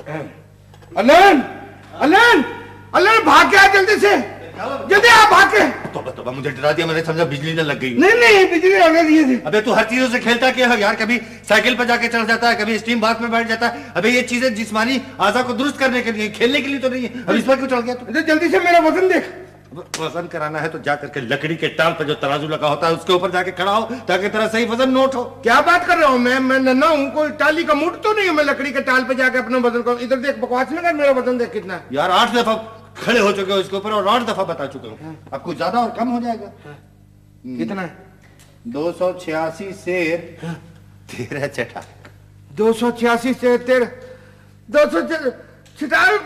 Alan Alan Alan भाग के आ जल्दी से, जल्दी आ भाग के। तोबा मुझे डरा दिया, मैंने समझा बिजली न लग गई। नहीं बिजली लगा दिए थे। अबे तू हर चीजों से खेलता क्या है यार, कभी साइकिल पर जाके चढ़ जाता है, कभी स्टीम बाथ में बैठ जाता है। अबे ये चीजें जिस्मानी आजा को दुरुस्त करने के लिए, खेलने के लिए तो नहीं है। अब इस पर क्यों चढ़ गया तू? जल्दी से मेरा वजन देख। वजन कराना है तो जा करके लकड़ी के टाल पर जो तराजू लगा होता है उसके ऊपर जाके खड़ा हो, ताकि तेरा सही वजन नोट हो। क्या बात कर रहा हूँ मैं नन्हा हूँ, कोई टाली का मूड तो नहीं है मैं लकड़ी के टाल पे जाके अपना वजन को। इधर देख, बकवास में कर, मेरा वजन देख कितना यार। 8 दफा खड़े हो चुके हो इसके ऊपर और 8 दफा बता चुके हो। अब कुछ ज्यादा और कम हो जाएगा। कितना है? 286 से 13 चटा। 286 से 13 200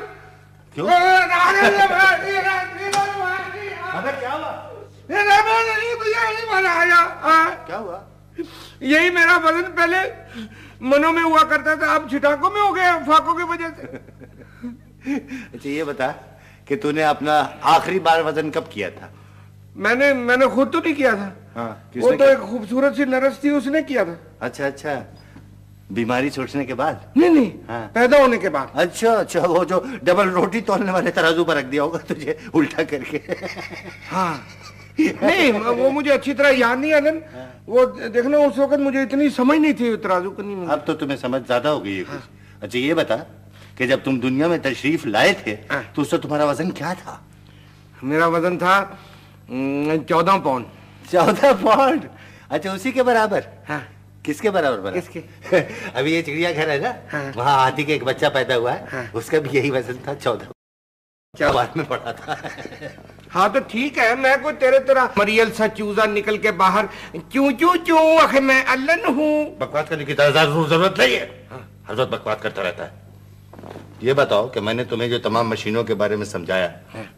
क्यों? अबे क्या हुआ? क्या हुआ? यही मेरा वजन पहले मनों में हुआ करता था, अब छिटाकों में हो गया फाकों की वजह से। अच्छा ये बता कि तूने अपना आखिरी बार वजन कब किया था? मैंने खुद तो नहीं किया था। हाँ, वो तो एक खूबसूरत सी नर्स थी, उसने किया था। अच्छा, बीमारी छूटने के बाद? नहीं हाँ। पैदा होने के बाद। अच्छा, वो जो डबल रोटी तोलने वाले तराजू पर रख दिया होगा तुझे उल्टा करके। हाँ नहीं, वो मुझे अच्छी तरह याद नहीं है। वो देखना, उस वक्त मुझे इतनी समझ नहीं थी तराजू करनी। अब तो तुम्हें समझ ज्यादा हो गई है कुछ। अच्छा ये बता कि जब तुम दुनिया में तशरीफ लाए थे तो उससे तुम्हारा वजन क्या था? मेरा वजन था 14 पाउंड। 14 पाउंड? अच्छा, उसी के बराबर? हाँ। किसके बराबर? किसके? अभी ये चिड़ियाघर है ना, हाँ। वहाँ हाथी के एक बच्चा पैदा हुआ है। हाँ। उसका भी यही वजन था, 14। क्या बात में पड़ा था? हाँ तो ठीक है, मैं कोई तेरे तरह मरियल सा चूजा निकल के बाहर क्यों क्यों क्यों आखिर मैं अल्लन हूँ। बकवास करने की जरूरत नहीं है। हर वक्त बकवास करता रहता है। ये बताओ कि मैंने तुम्हें जो तमाम मशीनों के बारे में समझाया,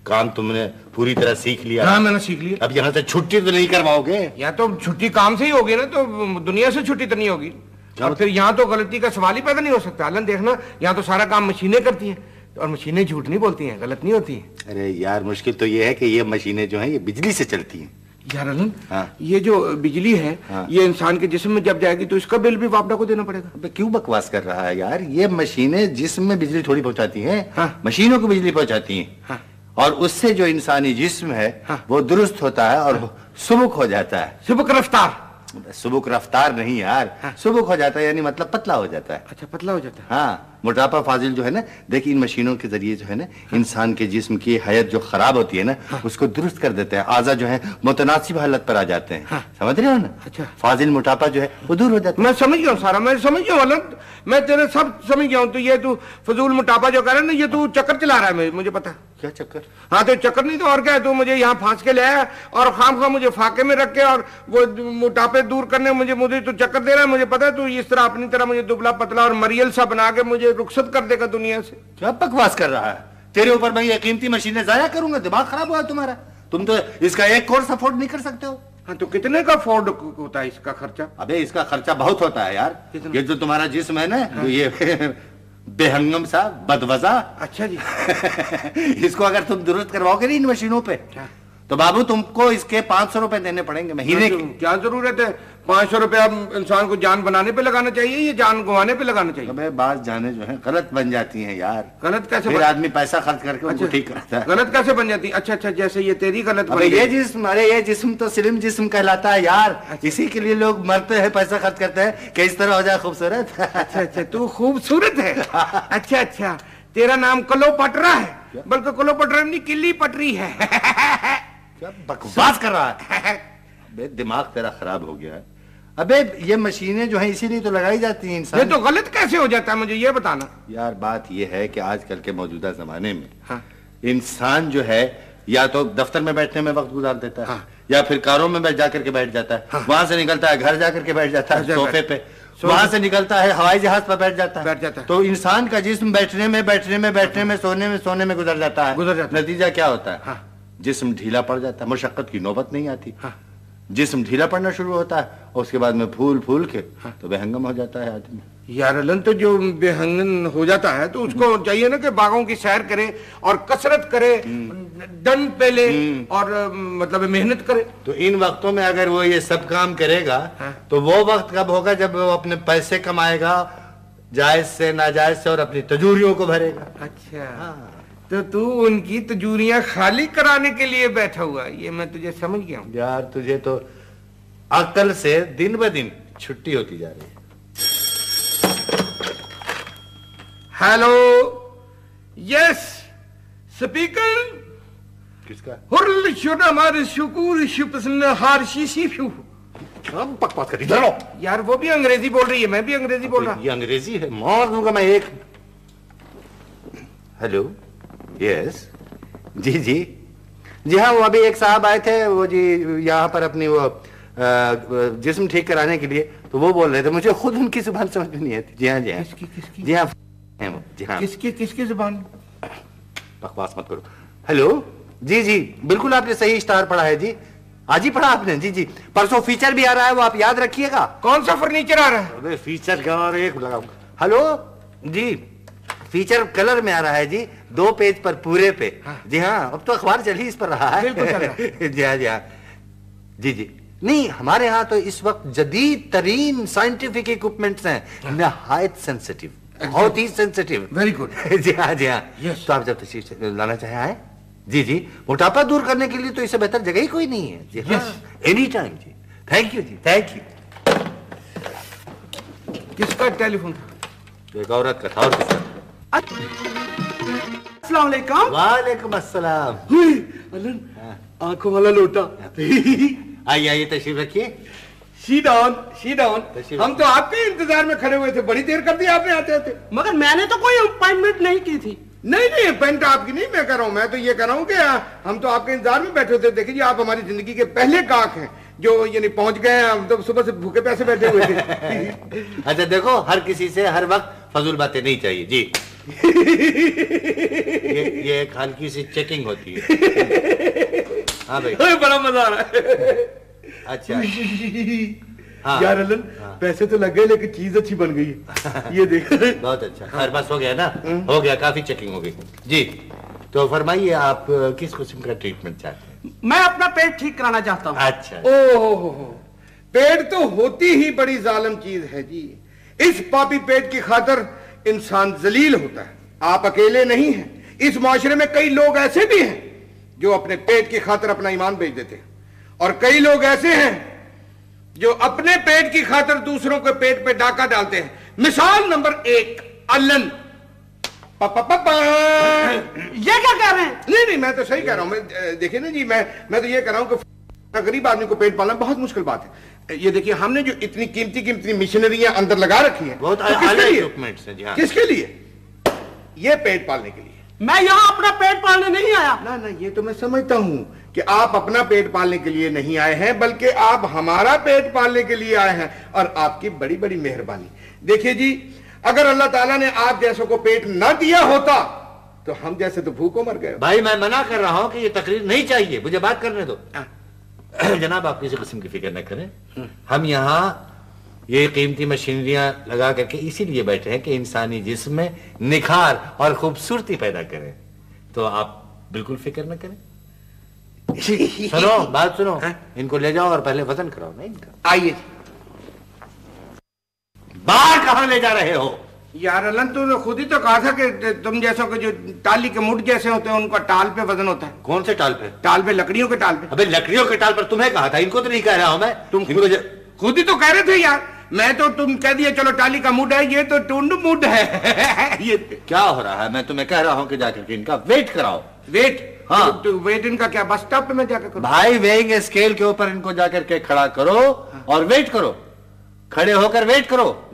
काम तुमने पूरी तरह सीख लिया? हाँ मैंने सीख लिया। अब यहाँ से छुट्टी तो नहीं करवाओगे? या तो छुट्टी काम से ही होगी ना, तो दुनिया से छुट्टी तो नहीं होगी। और फिर यहाँ तो गलती का सवाल ही पैदा नहीं हो सकता। अलन देखना, यहाँ तो सारा काम मशीनें करती हैं और मशीनें झूठ नहीं बोलती हैं, गलत नहीं होती हैं। अरे यार, मुश्किल तो ये है कि ये मशीनें जो हैं ये बिजली से चलती हैं। यार अलन, हाँ। ये जो बिजली है, हाँ। ये इंसान के जिस्म में जब जाएगी तो इसका बिल भी वापडा को देना पड़ेगा। अबे क्यों बकवास कर रहा है यार? ये मशीनें जिस्म में बिजली थोड़ी पहुंचाती हैं। हाँ। मशीनों को बिजली पहुंचाती हैं। हाँ। और उससे जो इंसानी जिस्म है, हाँ। वो दुरुस्त होता है और सुबुक हो जाता है। सुबक रफ्तार? सुबुक रफ्तार नहीं यार। हाँ। सुबुक हो जाता है यानी मतलब पतला हो जाता है। अच्छा, पतला हो जाता है। हाँ, मोटापा फाजिल जो है ना, देखिए इन मशीनों के जरिए जो है ना, इंसान के जिस्म की हैत जो खराब होती है ना, उसको दुरुस्त कर देते हैं। आज़ा जो है मुतनासिब हालत पर आ जाते हैं। समझ रहे हो ना? अच्छा। फाजिल मोटापा जो है वो दूर हो जाता है। मैं समझ गया हूँ सारा, मैं समझ गया हूँ। मैं तेरे सब समझ गया हूँ। तो ये तू फजूल मोटापा जो कर रहा है ना, ये तू चक्कर चला रहा है, मुझे पता। क्या चक्कर? हाँ तो चक्कर नहीं तो और क्या है। तू मुझे यहाँ फांस के ले आया और खाम मुझे फाके में रख के और वो मोटापे दूर करने मुझे तो चक्कर दे रहा है। मुझे पता है तू इस तरह अपनी तरह मुझे दुबला पतला और मरियल सा बना के मुझे रुखसत कर देगा दुनिया से। क्या बकवास कर रहा है? तेरे ऊपर मैं ये कीमती मशीनें जाया करूंगा? दिमाग खराब हुआ तुम्हारा? तुम तो इसका एक कोर्स अफोर्ड नहीं कर सकते हो। हाँ तो कितने का अफोर्ड होता है इसका खर्चा? अबे इसका खर्चा बहुत होता है यार। ये जो तुम्हारा जिस्म है ना, हाँ। जो ये बेहंगम सा बदवजा। अच्छा जी। इसको अगर तुम दुरुस्त करवाओगे नहीं इन मशीनों पे, तो बाबू तुमको इसके 500 रुपए देने पड़ेंगे महीने के। क्या जरूरत है 500 रुपया इंसान को जान बनाने पे लगाना चाहिए या जान गंवाने पे लगाना चाहिए? अबे बात जाने जो है गलत बन जाती हैं यार। गलत कैसे? फिर आदमी पैसा खर्च करके उनको ठीक करता है। गलत कैसे बन जाती? अच्छा, जैसे ये तेरी गलत बन अबे गई। ये जिस्म, अरे ये जिस्म तो स्लिम जिस्म कहलाता है यार। इसी के लिए लोग मरते हैं, पैसा खर्च करते हैं कि इस तरह हो जाए खूबसूरत। अच्छा, तू खूबसूरत है। अच्छा, तेरा नाम क्लोपट्रा है, बल्कि क्लोपट्रा नहीं किल्ली पटरी है। क्या बकवास कर रहा है? अबे दिमाग तेरा खराब हो गया है। अबे ये मशीनें जो हैं इसीलिए तो लगाई जाती हैं इंसान। ये तो गलत कैसे हो जाता है, मुझे ये बताना। यार बात ये है कि आजकल के मौजूदा जमाने में हाँ। इंसान जो है या तो दफ्तर में बैठने में वक्त गुजार देता है। हाँ। या फिर कारों में जाकर के बैठ जाता है। हाँ। वहां से निकलता है घर जाकर के बैठ जाता है सोफे पे, वहां से निकलता है हवाई जहाज पर बैठ जाता है। तो इंसान का जिस्म बैठने में सोने में गुजर जाता है। नतीजा क्या होता है? जिस्म ढीला पड़ जाता है, मुशक्कत की नौबत नहीं आती। जिस्म ढीला पड़ना शुरू होता है और उसके बाद में फूल के तो बेहंगम हो जाता है आदमी। यार अलन, तो जो बेहंगम हो जाता है तो उसको चाहिए ना कि बागों की सैर करे और कसरत करे, दंड पे ले और मतलब मेहनत करे। तो इन वक्तों में अगर वो ये सब काम करेगा तो वो वक्त कब होगा जब वो अपने पैसे कमाएगा, जायज से नाजायज से और अपनी तजूरियों को भरेगा। अच्छा हाँ। तो तू उनकी तजूरियां खाली कराने के लिए बैठा हुआ, ये मैं तुझे समझ गया हूँ। यार तुझे तो अकल से दिन ब दिन छुट्टी होती जा रही है। Hello, yes speaker. किसका? हुर्ल शुड हमारे शुकुर शुपसन हार शीशी फ्यू। हम बकवास कर रही है यार, वो भी अंग्रेजी बोल रही है, मैं भी अंग्रेजी बोल रहा। ये अंग्रेजी है, मार दूंगा मैं एक। हेलो, यस, जी जी जी हाँ, वो अभी एक साहब आए थे वो जी यहाँ पर अपनी वो जिस्म ठीक कराने के लिए, तो वो बोल रहे थे, मुझे खुद उनकी जुबान समझ में नहीं आती। जी हाँ जी हाँ। किसकी? जी हाँ जी हाँ। किसकी जुबान? बकवास मत करो। हेलो, जी जी बिल्कुल आपने सही इश्तार पढ़ा है जी, आज ही पढ़ा आपने। जी जी, परसों फीचर भी आ रहा है, वो आप याद रखिएगा। कौन सा फर्नीचर आ रहा है? अबे फीचर क्या, और एक लगाऊंगा। हेलो जी, फीचर कलर में आ रहा है जी, 2 पेज पर पूरे पे। हाँ। जी हाँ, अब तो अखबार चल ही इस पर रहा है। बिल्कुल चल रहा है। जी हाँ जी हाँ। जी जी नहीं, हमारे यहाँ तो इस वक्त जदीद तरीन साइंटिफिक इक्विपमेंट्स हैं, नहायत सेंसिटिव, बहुत ही सेंसिटिव। Very good. जी हाँ जी हाँ। तो आप जब तशरीफ लाना चाहे आए। जी जी, मोटापा दूर करने के लिए तो इससे बेहतर जगह ही कोई नहीं है। जी हाँ, एनी टाइम जी। थैंक यू जी, थैंक यू। किसका टेलीफोन था? एक औरत का था। और किसका? अस्सलाम वालेकुम। वालेकुम अस्सलाम। आंखों वाला लोटा। आइए आइए, तशरीफ रखिए। सी डाउन। हम तो आपके इंतजार में खड़े हुए थे, बड़ी देर कर दी आपने आते आते। मगर मैंने तो कोई अपॉइंटमेंट नहीं की थी। नहीं, अपॉइंटमेंट आपकी नहीं मैं कर रहा हूँ, मैं तो ये कर रहा हूँ कि हम तो आपके इंतजार में बैठे थे। देखिए जी, आप हमारी जिंदगी के पहले गाहक हैं जो यानी पहुंच गए। हम तो सुबह से भूखे प्यासे बैठे हुए थे। अच्छा देखो, हर किसी से हर वक्त फजूल बातें नहीं चाहिए जी। ये एक हल्की सी चेकिंग होती है। हाँ भाई, बड़ा मजा आ रहा है। अच्छा हाँ। यार अलन, हाँ। पैसे तो लग गए लेकिन चीज अच्छी बन गई है। ये देखो। बहुत अच्छा। हर बस हो गया ना? हो गया, काफी चेकिंग हो गई जी। तो फरमाइए, आप किस किस्म का ट्रीटमेंट चाहते हैं? मैं अपना पेट ठीक कराना चाहता हूँ। अच्छा। ओहो, पेट तो होती ही बड़ी जालिम चीज है जी। इस पापी पेट की खातिर इंसान जलील होता है। आप अकेले नहीं हैं, इस माशरे में कई लोग ऐसे भी हैं जो अपने पेट की खातिर अपना ईमान बेच देते हैं, और कई लोग ऐसे हैं जो अपने पेट की खातिर दूसरों के पेट पे डाका डालते हैं। मिसाल नंबर 1, अल्लन। ये क्या कह रहे हैं? नहीं, मैं तो सही कह रहा हूं। देखिए ना जी, मैं तो ये कह रहा हूं कि गरीब आदमी को पेट पालना बहुत मुश्किल बात है। ये देखिए, हमने जो इतनी कीमती मिशनरियां अंदर लगा रखी हैं, बहुत तो किसके लिए? किसके लिए? ये पेट पालने के लिए। मैं यहाँ अपना पेट पालने नहीं आया। ना, ये तो मैं समझता हूं कि आप अपना पेट पालने के लिए नहीं आए हैं, बल्कि आप हमारा पेट पालने के लिए आए हैं, और आपकी बड़ी बड़ी मेहरबानी। देखिए जी, अगर अल्लाह ताला ने आप जैसों को पेट न दिया होता तो हम जैसे तो भूखों मर गए। भाई मैं मना कर रहा हूं कि ये तकरीर नहीं चाहिए, मुझे बात करने दो। जनाब, आप किसी किस्म की फिक्र न करें। हम यहाँ ये कीमती मशीनरियां लगा करके इसीलिए बैठे हैं कि इंसानी जिस्म में निखार और खूबसूरती पैदा करें। तो आप बिल्कुल फिक्र न करें। सुनो, बात सुनो। इनको ले जाओ और पहले वजन कराओ ना इनका। आइए। बाहर कहाँ ले जा रहे हो? यार अल्लाह, तूने खुद ही तो कहा था कि तुम जैसों के जो टाली के मुठ जैसे होते हैं उनका टाल पे वजन होता है। कौन से टाल पे? टाल पे, लकड़ियों के टाल पे। अबे लकड़ियों के टाल पर तुम्हें कहा था, इनको तो नहीं कह रहा हूं मैं। तुम खुद ही तो कह रहे थे यार। मैं तो तुम कह दिए चलो टाली का मुड है, ये तो टुंड मुड है। ये क्या हो रहा है? मैं तुम्हें कह रहा हूं कि जाकर के इनका वेट कराओ। वेट? हाँ। तो वेट इनका क्या बस स्टॉप पे मैं जाकर करूं? भाई, वेइंग स्केल के ऊपर इनको जाकर के खड़ा करो और वेट करो। खड़े होकर वेट करो।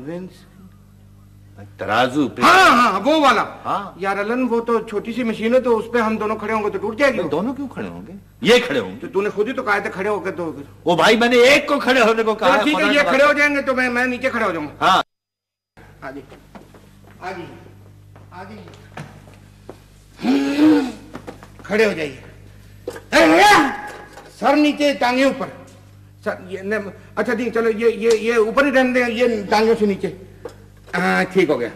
तराजू पे। हाँ, वो वाला। हाँ यार अलन, वो तो छोटी सी मशीन है, तो उस पे हम दोनों खड़े होंगे तो टूट जाएगी। दोनों क्यों खड़े होंगे? ये खड़े होंगे। तो तूने खुद ही तो कहा था खड़े होकर। तो ओ भाई, मैंने एक को खड़े होने को कहा। ठीक है, ये खड़े हो जाएंगे तो मैं नीचे खड़े हो जाऊंगा। हाँ, आगे खड़े हो जाइए। सर नीचे, टांगे ऊपर। सर ये अच्छा ठीक, चलो ये ऊपर ही रहने दें, ये टांगों से नीचे। हाँ, ठीक हो गया।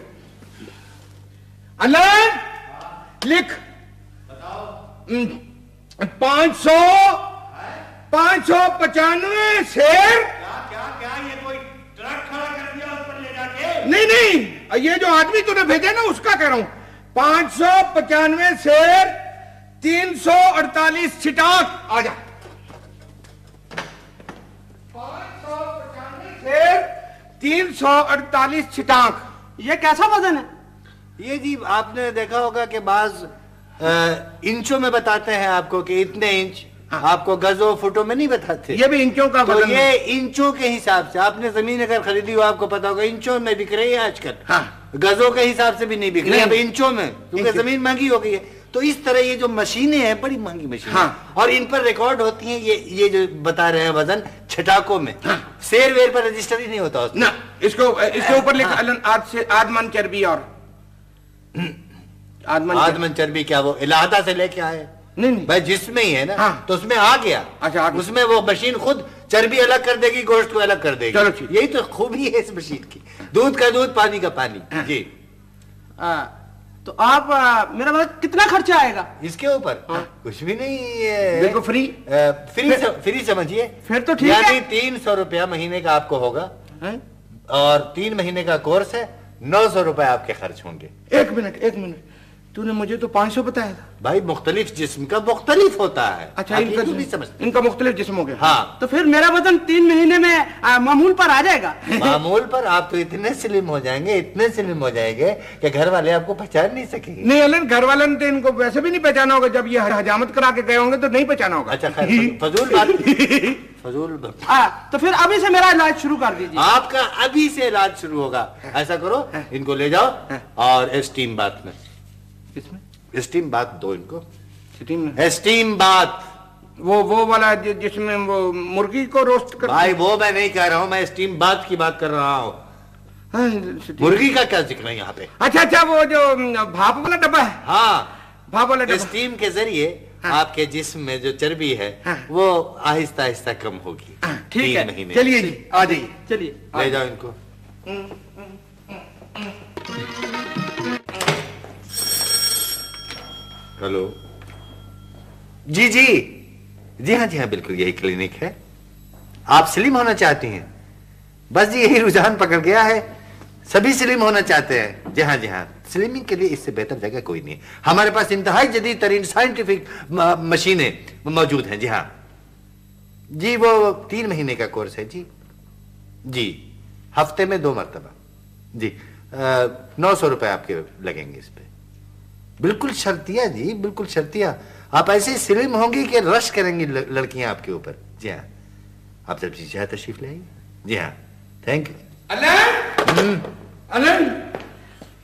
अल्लाह लिख। 595 शेर। क्या ये कोई ट्रक खड़ा कर दिया उस पर ले जाके? नहीं, ये जो आदमी तूने भेजा ना उसका कह रहा हूं। 595 शेर, 348 छिटाक। आजा। 595 शेर, 348 छिटाक। ये कैसा वजन है? ये जी आपने देखा होगा कि बाज इंचों में बताते हैं आपको कि इतने इंच। हाँ। आपको गजों फुटों में नहीं बताते। ये भी इंचों का तो वजन ये इंचों के हिसाब से आपने जमीन अगर खरीदी हो आपको पता होगा इंचों में बिक रही है आजकल। हाँ। गजों के हिसाब से भी नहीं बिक रही है, अब इंचों में, क्योंकि जमीन महंगी हो गई है। तो इस तरह ये जो मशीनें हैं बड़ी महंगी मशीनें। हाँ। और इन पर रिकॉर्ड होती हैं ये जो बता रहे हैं वजन छटाकों में। हाँ। शेर वेर पर रजिस्टर ही नहीं होता ना। इसके ऊपर लिखा आदमन चर्बी और आदमन चर्बी। क्या वो इलाहादा से लेके आए? नहीं भाई, जिसमें ही है ना। हाँ। तो उसमें आ गया। अच्छा, उसमें वो मशीन खुद चर्बी अलग कर देगी, गोश्त को अलग कर देगी। चलो ठीक, यही तो खूबी है इस मशीन की। दूध का दूध, पानी का पानी। हाँ। जी। तो आप मेरा मतलब कितना खर्चा आएगा इसके ऊपर? हाँ। कुछ भी नहीं है, बिल्कुल फ्री। फ्री समझिए। फिर तो ठीक है। 300 रुपया महीने का आपको होगा और 3 महीने का कोर्स है। 900 रुपए आपके खर्च होंगे। एक मिनट, तूने मुझे तो 500 बताया था। भाई मुख्तलिफ जिस्म का मुख्तलिफ होता है। अच्छा, इनका मुख्तलिफ जिस्म हो गया। हाँ। तो फिर मेरा वजन 3 महीने में मामूल पर आ जाएगा। मामूल पर आप तो इतने स्लिम हो जाएंगे, इतने स्लिम हो जाएंगे कि घर वाले आपको पहचान नहीं सकेंगे। नहीं अलन, घर वाले ने तो इनको वैसे भी नहीं पहचाना होगा। जब ये हजामत करा के गए होंगे तो नहीं पहचाना होगा। अच्छा फजूल बात। फजूल। तो फिर अभी से मेरा इलाज शुरू कर दीजिए। आपका अभी से इलाज शुरू होगा। ऐसा करो, इनको ले जाओ और स्टीम बाथ में। किसमें? स्टीम बाथ दो इनको। स्टीम बाथ, वो वाला जिसमें वो मुर्गी को रोस्ट कर। भाई वो मैं नहीं कह रहा हूँ, मैं स्टीम बाथ की बात कर रहा हूँ। मुर्गी का क्या जिक्र है यहाँ पे? अच्छा, वो जो भाप वाला डब्बा है। हाँ, भाप वाला डब्बा। स्टीम के जरिए आपके जिस्म में जो चर्बी है वो आहिस्ता आहिस्ता कम होगी। ठीक है, चलिए जी, आ जाइए। चलिए ले जाओ इनको। हेलो जी हाँ बिल्कुल यही क्लिनिक है। आप स्लिम होना चाहती हैं? बस जी यही रुझान पकड़ गया है, सभी स्लिम होना चाहते हैं। जी हाँ, स्लिमिंग के लिए इससे बेहतर जगह कोई नहीं है। हमारे पास इंतहाई जदीद तरीन साइंटिफिक मशीनें मौजूद हैं। जी हाँ जी, वो 3 महीने का कोर्स है जी, हफ्ते में 2 मरतबा जी। 900 रुपए आपके लगेंगे इस पे। बिल्कुल शर्तिया जी, बिल्कुल शर्तिया। आप ऐसे स्लिम होंगी कि रश करेंगी लड़कियां आपके ऊपर। जी हाँ, आप जब जी चाहे तशरीफ ले आइए। जी हाँ, थैंक यू। अलन,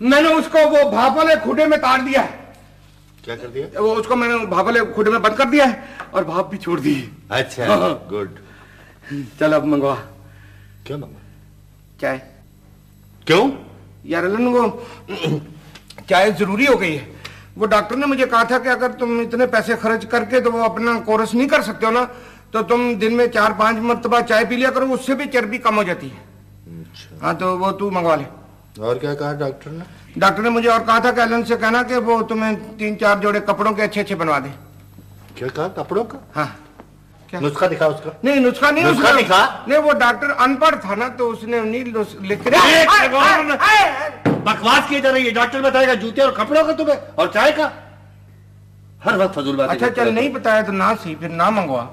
मैंने उसको वो भाप वाले खुडे में तार दिया है। क्या कर दिया? वो उसको मैंने भाप वाले खुडे में बंद कर दिया है और भाप भी छोड़ दी। अच्छा, गुड। चल अब मंगवा। क्या मंगवा? चाय। क्यों यार अलन, वो चाय जरूरी हो गई है। वो डॉक्टर ने मुझे कहा था कि अगर तुम इतने पैसे खर्च करके तो वो अपना कोर्स नहीं कर सकते हो ना, तो तुम दिन में 4-5 मरतबा चाय पी लिया करो, उससे भी चर्बी कम हो जाती है। अच्छा। हाँ, तो वो तू मंगवा ले। और क्या कहा डॉक्टर ने? डॉक्टर ने मुझे और कहा था कि अलन से कहना कि वो तुम्हें 3-4 जोड़े कपड़ों के अच्छे बनवा दे। क्या कहा? कपड़ों का? हाँ। क्या नुस्खा दिखा उसका? नहीं, नुस्खा नहीं, नुस्खा दिखा नहीं। वो डॉक्टर अनपढ़ था ना, तो उसने नहीं लिख के। बकवास किए जा रही है। डॉक्टर बताएगा जूते और कपड़ों का तुम्हें, और चाय का हर वक्त फजूल बात। अच्छा चल, नहीं बताया तो ना सही, फिर ना मंगवा।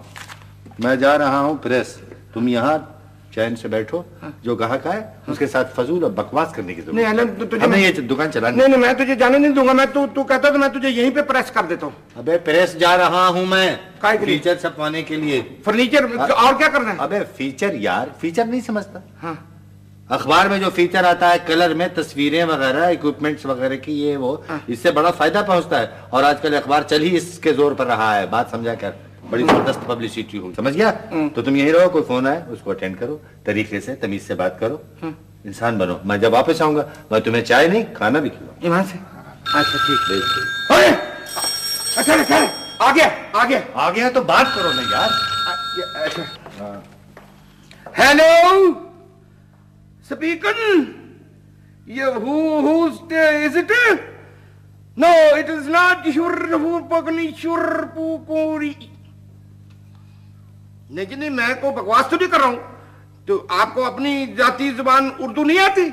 मैं जा रहा हूँ प्रेस, तुम यहाँ चैन से बैठो। जो ग्राहक आए उसके साथ फजूल और बकवास करने की जरूरत नहीं। अलन, तुझे मैं ये दुकान चलानी नहीं, मैं तुझे जाने नहीं दूंगा। मैं तू कहता तो मैं तुझे यहीं पे प्रेस कर देता हूँ। अबे प्रेस जा रहा हूँ मैं, फीचर छपवाने के लिए। फर्नीचर और क्या करना है? अबे फीचर यार, फीचर नहीं समझता? हाँ, अखबार में जो फीचर आता है कलर में, तस्वीरें वगैरह, इक्विपमेंट्स वगैरह की, ये वो, इससे बड़ा फायदा पहुंचता है। और आजकल अखबार चल ही इसके जोर पर रहा है। बात समझा कर, बड़ी जबरदस्त पब्लिसिटी होगी, समझ गया? तो तुम यही रहो, कोई फोन आए उसको अटेंड करो, तरीके से तमीज से बात करो, इंसान बनो। मैं जब वापस आऊंगा मैं तुम्हें चाय नहीं खाना भी खिलाऊंगा। अच्छा ठीक। अच्छा, आ गया तो बात करो ना यार। हेलो स्पीकर, ये who is it? No, it is not नहीं, मैं को बकवास तो नहीं कर रहा हूं। तो आपको अपनी जाती जुबान उर्दू नहीं आती?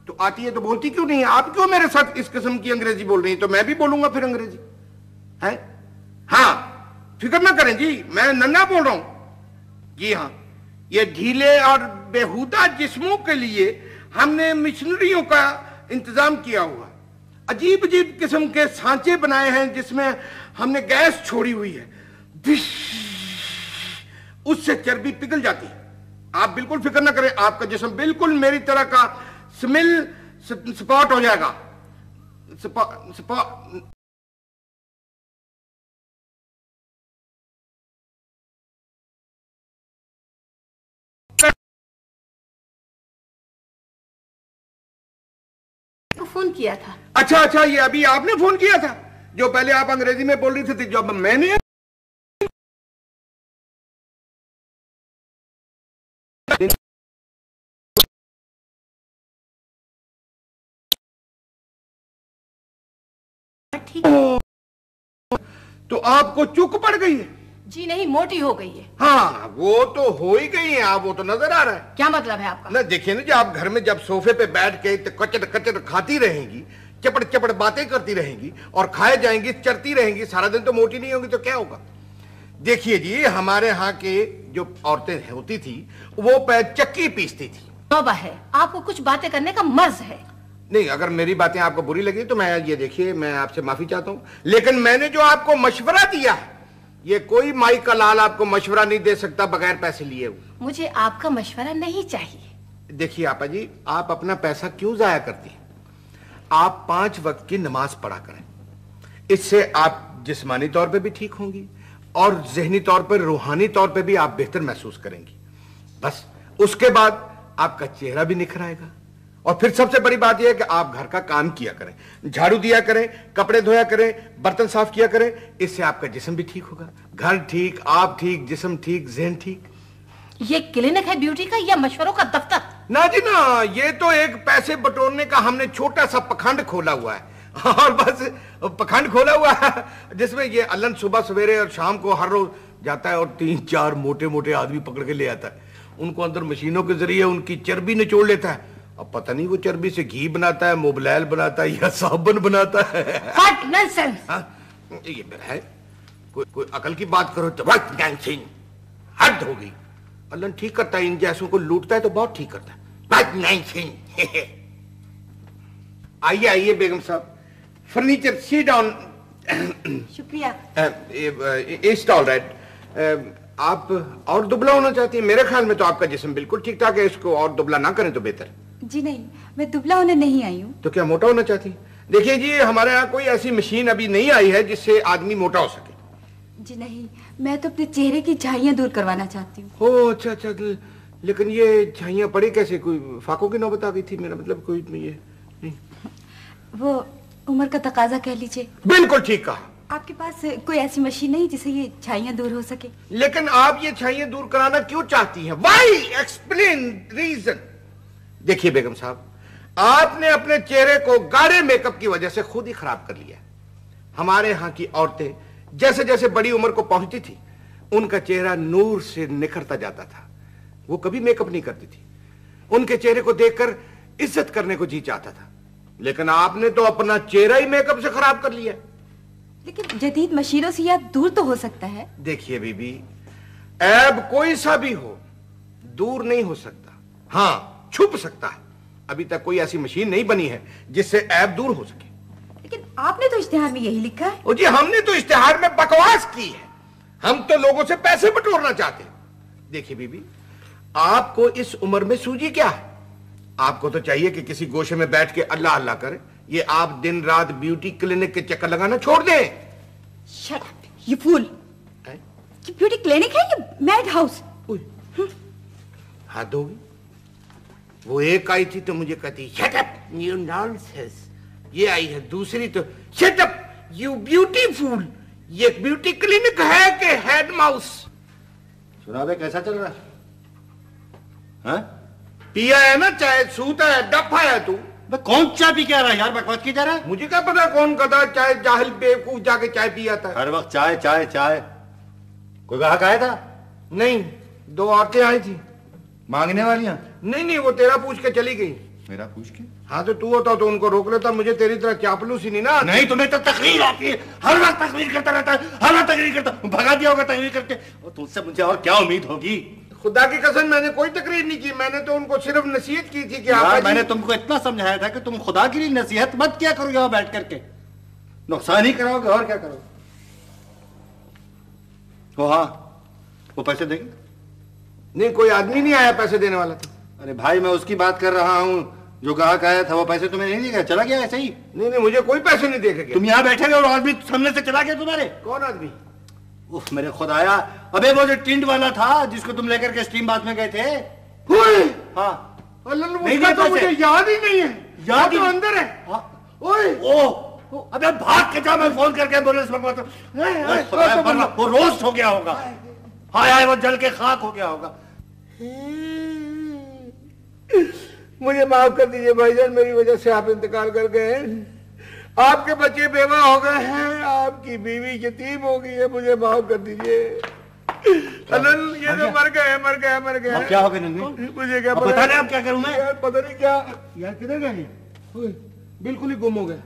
तो आती है तो बोलती क्यों नहीं है? आप क्यों मेरे साथ इस किस्म की अंग्रेजी बोल रही हैं? तो मैं भी बोलूंगा फिर अंग्रेजी है। हाँ, फिक्र ना करें जी, मैं नन्ना बोल रहा हूं जी। हाँ, ये ढीले और बेहुदा जिस्मों के लिए हमने मिशनरियों का इंतजाम किया हुआ। अजीब अजीब किस्म के सांचे बनाए हैं जिसमें हमने गैस छोड़ी हुई है, उससे चर्बी पिघल जाती है। आप बिल्कुल फिक्र ना करें, आपका जिस्म बिल्कुल मेरी तरह का स्पॉट हो जाएगा। फोन किया था। अच्छा अच्छा, ये अभी आपने फोन किया था? जो पहले आप अंग्रेजी में बोल रही थी, जब मैंने ठीक है। तो आपको चुक पड़ गई है? जी नहीं, मोटी हो गई है। हाँ, वो तो हो ही गई है आप, वो तो नजर आ रहा है। क्या मतलब है आपका? ना देखिए ना, जब आप घर में जब सोफे पे बैठ के कचड़ कचड़ खाती रहेंगी, चपड़ चपड़ बातें करती रहेंगी और खाए जाएंगी, चरती रहेंगी सारा दिन, तो मोटी नहीं होगी तो क्या होगा? देखिए जी, हमारे यहाँ के जो औरतें होती थी वो चक्की पीसती थी। तौबा है, आपको कुछ बातें करने का मर्ज है। नहीं, अगर मेरी बातें आपको बुरी लगी तो मैं ये देखिए, मैं आपसे माफी चाहता हूं, लेकिन मैंने जो आपको मशवरा दिया है, ये कोई माई का लाल आपको मशवरा नहीं दे सकता बगैर पैसे लिए हुए। मुझे आपका मशवरा नहीं चाहिए। देखिए आपा जी, आप अपना पैसा क्यों जाया करती हैं? आप 5 वक्त की नमाज पढ़ा करें, इससे आप जिस्मानी तौर पे भी ठीक होंगी और जहनी तौर पर, रूहानी तौर पे भी आप बेहतर महसूस करेंगी। बस उसके बाद आपका चेहरा भी निखर आएगा। और फिर सबसे बड़ी बात यह है कि आप घर का काम किया करें, झाड़ू दिया करें, कपड़े धोया करें, बर्तन साफ किया करें, इससे आपका जिस्म भी ठीक होगा। घर ठीक, आप ठीक, जिस्म ठीक, जहन ठीक। ये क्लिनिक है ब्यूटी का या मशवरों का दफ्तर? ना जी ना, ये तो एक पैसे बटोरने का हमने छोटा सा पखंड खोला हुआ है। और बस पखंड खोला हुआ है जिसमें ये अल्लन सुबह सवेरे और शाम को हर रोज जाता है और 3-4 मोटे मोटे आदमी पकड़ के ले आता है। उनको अंदर मशीनों के जरिए उनकी चर्बी निचोड़ लेता है। अब पता नहीं वो चर्बी से घी बनाता है, मोबलैल बनाता है या साबुन बनाता है। What nonsense! ये मेरा है, कोई अकल की बात करो तो हद हो गई। अल्लाह ठीक करता है, इन जैसों को लूटता है तो बहुत ठीक करता है। आइए आइए बेगम साहब, फर्नीचर सीट डाउन। शुक्रिया। It's all right. आप और दुबला होना चाहती हैं? मेरे ख्याल में तो आपका जिस्म बिल्कुल ठीक ठाक है, इसको और दुबला ना करें तो बेहतर। जी नहीं, मैं दुबला होने नहीं आई हूँ। तो क्या मोटा होना चाहती हैं? देखिए जी, हमारे यहाँ कोई ऐसी मशीन अभी नहीं आई है जिससे आदमी मोटा हो सके। जी नहीं, मैं तो अपने चेहरे की झाइयाँ दूर करवाना चाहती हूँ। ओह अच्छा अच्छा, लेकिन ये झाइयाँ पड़ी कैसे? कोई फाकों की नौबत आ गई थी? मेरा मतलब कोई ये नहीं। वो उम्र का तकाजा कह लीजिए। बिल्कुल ठीक कहा। आपके पास कोई ऐसी मशीन नहीं जिससे ये छाइयाँ दूर हो सके? लेकिन आप ये छाइयाँ दूर कराना क्यों चाहती हैं? Why? Explain reason। देखिए बेगम साहब, आपने अपने चेहरे को गाढ़े मेकअप की वजह से खुद ही खराब कर लिया। हमारे यहाँ की औरतें जैसे जैसे बड़ी उम्र को पहुंचती थी, उनका चेहरा नूर से निखरता जाता था। वो कभी मेकअप नहीं करती थी। उनके चेहरे को देखकर इज्जत करने को जी चाहता था। लेकिन आपने तो अपना चेहरा ही मेकअप से खराब कर लिया। लेकिन जदीद मशीनों से यह दूर तो हो सकता है। देखिए बीबी, ऐब कोई सा भी हो, दूर नहीं हो सकता। हाँ, छुप सकता है। अभी तक कोई ऐसी मशीन नहीं बनी है जिससे ऐब दूर हो सके। लेकिन आपने तो इश्तिहार में यही लिखा है। ओ जी, हमने तो इश्तिहार में बकवास की है। हम तो लोगों से पैसे बटोरना चाहते हैं। देखिए बीबी, आपको इस उम्र में सूझी क्या है? आपको तो चाहिए कि किसी गोशे में बैठ के अल्लाह अल्लाह करे। ये आप दिन रात ब्यूटी क्लिनिक के चक्कर लगाना छोड़ दें। Shut up, you fool. ये ब्यूटी क्लिनिक है ये मैड हाउस? हद होगी। वो एक आई थी तो मुझे कहती शट अप यू नॉनसेंस। ये आई है दूसरी तो शट अप यू ब्यूटीफुल। ये ब्यूटी क्लिनिक है कि हेड माउस? सुना बे, कैसा चल रहा है? हाँ? पिया है ना चाय, सूता है, डफा है तू। कौन चाय पी के आ रहा है यार? बकवास की जा रहा है। मुझे क्या पता कौन कहता चाय, जाहिल बेवकूफ जाके चाय पी आता है। हर वक्त चाय चाय चाय। कोई ग्राहक आया था? नहीं, 2 औरतें आई थी मांगने वालियां। नहीं नहीं, वो तेरा पूछ के चली गई। मेरा पूछ के? हाँ तो तू होता तो उनको रोक लेता, मुझे तेरी तरह चापलूसी नहीं ना। नहीं, तुम्हें तो तकरीर आती है, हर वक्त तकरीर करता रहता है, हर वक्त तकरीर करता, भगा दिया होगा तकरीर करके, और तुमसे मुझे और क्या उम्मीद होगी? खुदा की कसम मैंने कोई तकरीर नहीं की, मैंने तो उनको सिर्फ नसीहत की थी कि मैंने तुमको इतना समझाया था कि तुम खुदा के लिए नसीहत मत किया करो यहाँ बैठ करके, नुकसान ही कराओगे और क्या करोगे। ओ हाँ, वो पैसे देंगे? नहीं, कोई आदमी नहीं आया पैसे देने वाला था। अरे भाई, मैं उसकी बात कर रहा हूँ, जो ग्राहक आया था वो पैसे तुम्हें नहीं देगा, चला गया ऐसे ही? नहीं, मुझे कोई पैसे नहीं देके गया। तुम यहाँ बैठे और आदमी सामने से चला गया तुम्हारे। कौन आदमी? उफ, मेरे खुदाया, अबे वो जो टिंड वाला था जिसको तुम लेकर के स्टीम बात में गए थे। हाँ, नहीं तो मुझे याद ही नहीं है। याद ही अंदर है। अबे भाग के जा, मैं फोन करके बोले वो रोस्ट हो गया होगा। हाय, वो जल के खाक हो गया होगा। मुझे माफ कर दीजिए भाईजान, मेरी वजह से आप इंतकाल कर गए हैं, आपके बच्चे बेवा हो गए हैं, आपकी बीवी यतीम हो गई है, मुझे माफ कर दीजिए। अनंत, ये तो मर गए। क्या हो गया नंदी? मुझे क्या पता नहीं, अब क्या करूं मैं? पता नहीं क्या यार, किधर गए? बिल्कुल ही गुम हो गए।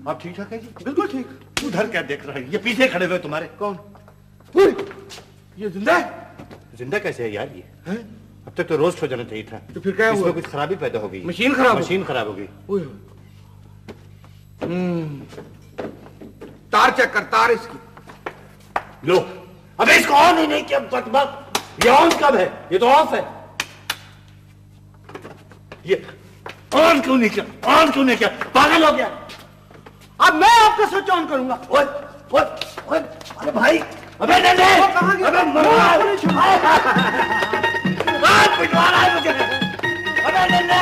आप ठीक ठाक है जी? बिल्कुल ठीक। उधर क्या देख रहे हैं? ये पीछे खड़े हुए तुम्हारे। कौन? ये जिंदा है? जिंदा कैसे है यार ये? अब तक तो रोस्ट हो जाना चाहिए था। तो फिर क्या हुआ? इसमें कुछ खराबी पैदा हो गई। मशीन खराब हो गई। तार चेक कर, तार इसकी। लो, अबे इसको ऑन ही नहीं किया, बकबक। ये ऑन कब है? ये तो ऑफ है। ये ऑन क्यों नहीं किया? पागल हो गया। अब मैं आपका स्विच ऑन करूंगा। ओए, अरे भाई, अबे नंदे, अबे मरवा है मुझे। अबे नंदे।